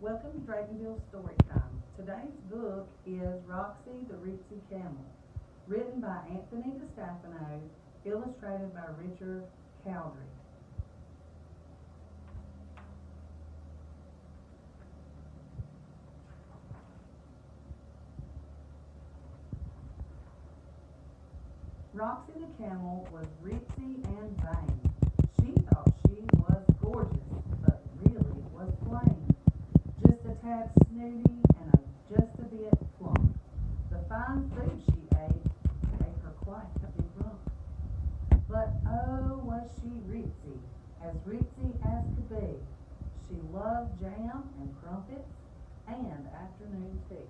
Welcome to Dragonville Storytime. Today's book is Roxy the Ritzi Camel, written by Anthony DeStefano, illustrated by Richard Cowdery. Roxy the Camel was ritzy and vain. She thought she was gorgeous, but really was plain. Just a tad snooty and just a bit plump. The fine food she ate gave her quite a big rump. But oh, was she ritzy as could be. She loved jam and crumpets and afternoon tea,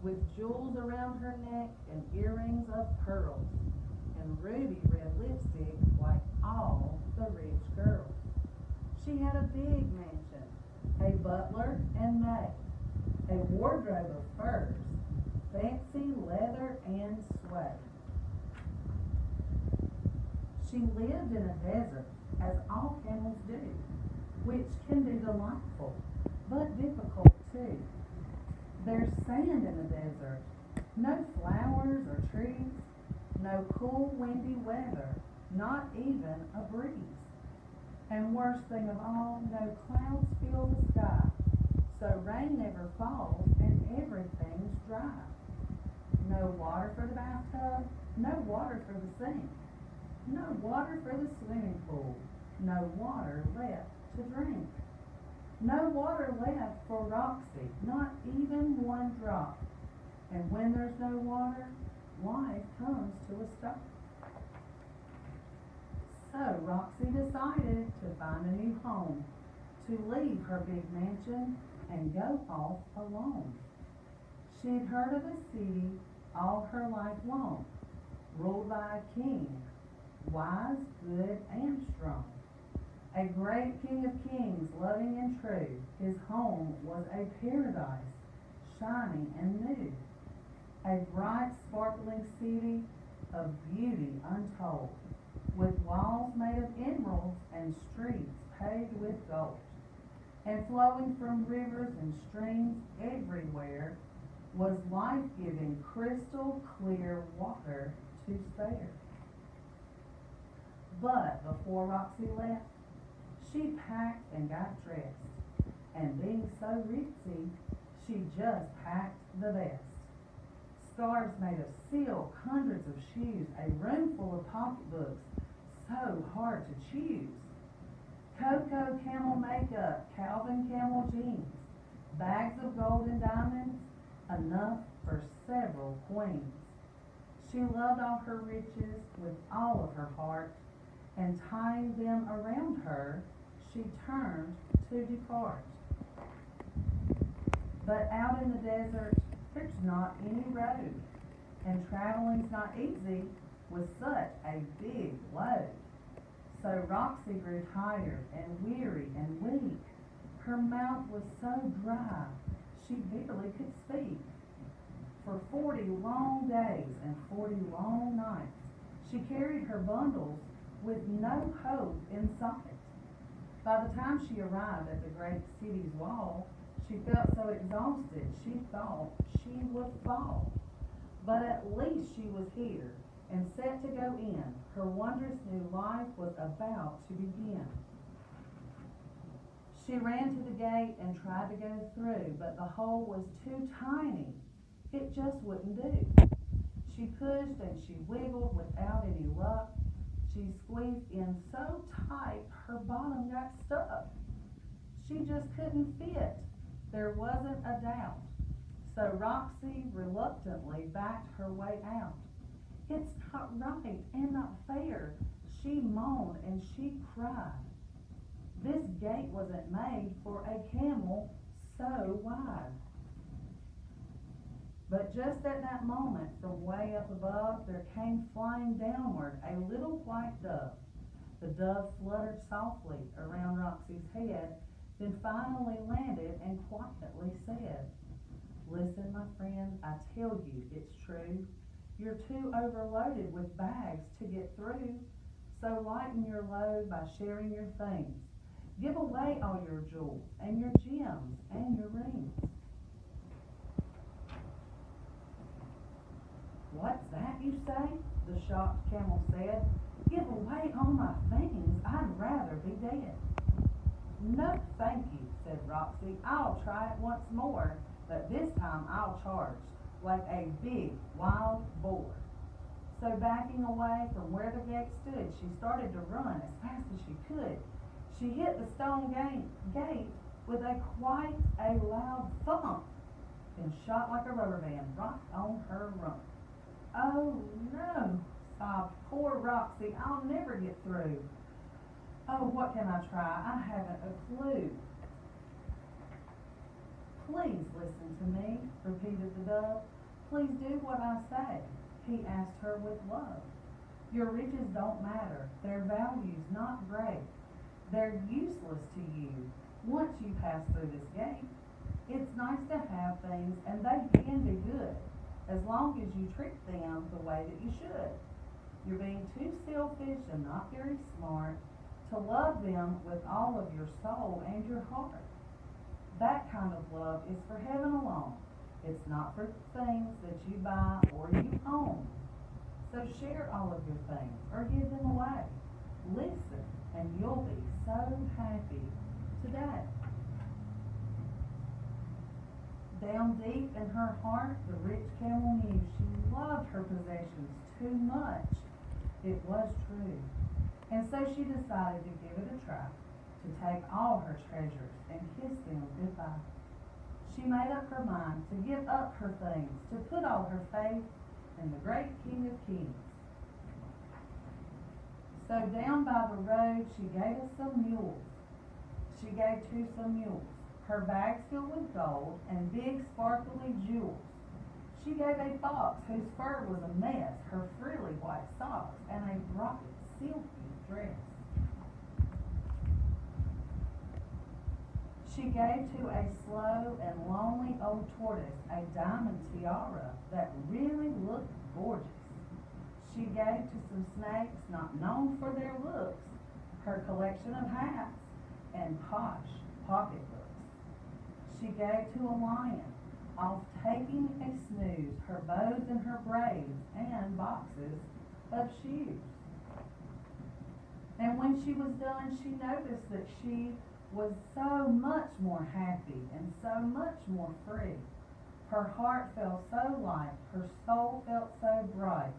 with jewels around her neck and earrings of pearls, and ruby red lipstick like all the rich girls. She had a big mansion, a butler and maid, a wardrobe of furs, fancy leather and suede. She lived in a desert, as all camels do, which can be delightful, but difficult too. There's sand in the desert, no flowers or trees, no cool windy weather, not even a breeze. And worst thing of all, no clouds fill the sky, so rain never falls and everything's dry. No water for the bathtub, no water for the sink, no water for the swimming pool, no water left to drink. No water left for Roxy, not even one drop. And when there's no water, life comes to a stop. So Roxy decided to find a new home, to leave her big mansion and go off alone. She'd heard of a city all her life long, ruled by a king, wise, good, and strong. A great king of kings, loving and true, his home was a paradise, shining and new. A bright, sparkling city of beauty untold, with walls made of emeralds and streets paved with gold. And flowing from rivers and streams everywhere was life-giving, crystal clear water to spare. But before Roxy left, she packed and got dressed, and being so ritzy, she just packed the best. Scarves made of silk, hundreds of shoes, a room full of pocketbooks, so hard to choose. Cocoa camel makeup, Calvin camel jeans, bags of gold and diamonds, enough for several queens. She loved all her riches with all of her heart, and tying them around her, she turned to depart. But out in the desert, there's not any road, and traveling's not easy with such a big load. So Roxy grew tired and weary and weak. Her mouth was so dry, she barely could speak. For 40 long days and 40 long nights, she carried her bundles with no hope in sight. By the time she arrived at the great city's wall, she felt so exhausted she thought she would fall. But at least she was here and set to go in. Her wondrous new life was about to begin. She ran to the gate and tried to go through, but the hole was too tiny. It just wouldn't do. She pushed and she wiggled without any luck. She squeezed in so tight her bottom got stuck. She just couldn't fit. There wasn't a doubt. So Roxy reluctantly backed her way out. It's not right and not fair, she moaned and she cried. This gate wasn't made for a camel so wide. But just at that moment, from way up above, there came flying downward a little white dove. The dove fluttered softly around Roxy's head, then finally landed and quietly said, "Listen, my friend, I tell you it's true. You're too overloaded with bags to get through. So lighten your load by sharing your things. Give away away all your jewels and your gems and your rings. What's that you say? The shocked Camel said. Give away all my things. I'd rather be dead. No, thank you, said Roxy. I'll try it once more, but this time I'll charge, like a big wild boar. So backing away from where the gate stood, she started to run as fast as she could. She hit the stone gate with quite a loud thump, and shot like a rubber band right on her rump. Oh no, sobbed poor Roxy, I'll never get through. Oh, what can I try? I haven't a clue. Please listen to me, repeated the dove. Please do what I say, he asked her with love. Your riches don't matter, their value's not great. They're useless to you once you pass through this gate. It's nice to have things, and they can be good, as long as you treat them the way that you should. You're being too selfish and not very smart to love them with all of your soul and your heart. That kind of love is for heaven alone. It's not for things that you buy or you own. So share all of your things or give them away. Listen, and you'll be so happy today. Down deep in her heart, the rich camel knew she loved her possessions too much. It was true. And so she decided to give it a try, to take all her treasures and kiss them goodbye. She made up her mind to give up her things, to put all her faith in the great King of Kings. So down by the road she gave us some mules. She gave to some mules her bags filled with gold and big sparkly jewels. She gave a fox whose fur was a mess, her frilly white socks, and a bright silky dress. She gave to a slow and lonely old tortoise a diamond tiara that really looked gorgeous. She gave to some snakes not known for their looks her collection of hats and posh pocketbooks. She gave to a lion, off taking a snooze, her bows and her braids and boxes of shoes. And when she was done, she noticed that she was so much more happy and so much more free. Her heart felt so light, her soul felt so bright.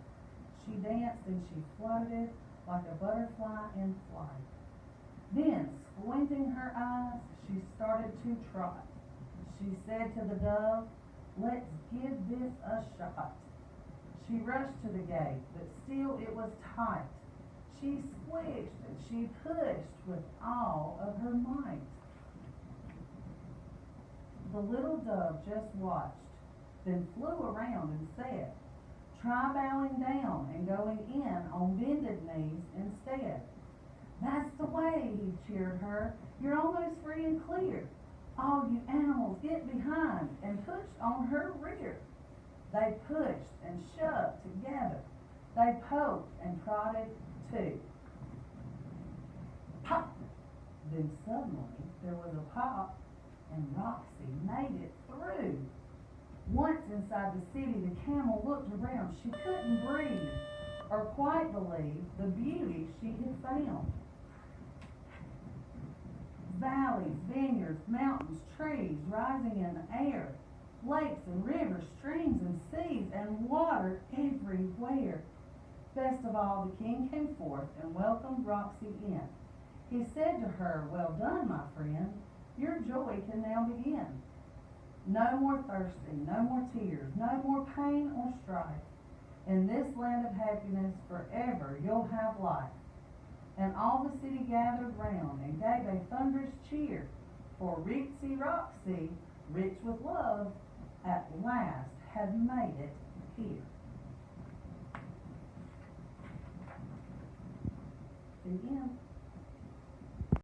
She danced and she floated like a butterfly in flight. Then, squinting her eyes, she started to trot. She said to the dove, "Let's give this a shot." She rushed to the gate, but still it was tight. She squished and she pushed with all of her might. The little dove just watched, then flew around and said, "Try bowing down and going in on bended knees instead." "That's the way," he cheered her. "You're almost free and clear. All you animals get behind," and pushed on her rear. They pushed and shoved together. They poked and prodded too. Pop! Then suddenly there was a pop, and Roxy made it through. Once inside the city, the camel looked around. She couldn't breathe or quite believe the beauty she had found. Valleys, vineyards, mountains, trees rising in the air, lakes and rivers, streams and seas, and water everywhere. Best of all, the king came forth and welcomed Roxy in. He said to her, "Well done, my friend. Your joy can now begin. No more thirsting, no more tears, no more pain or strife. In this land of happiness forever you'll have life." And all the city gathered round and gave a thunderous cheer, for Ritzi Roxy, rich with love, at last had made it here. The end.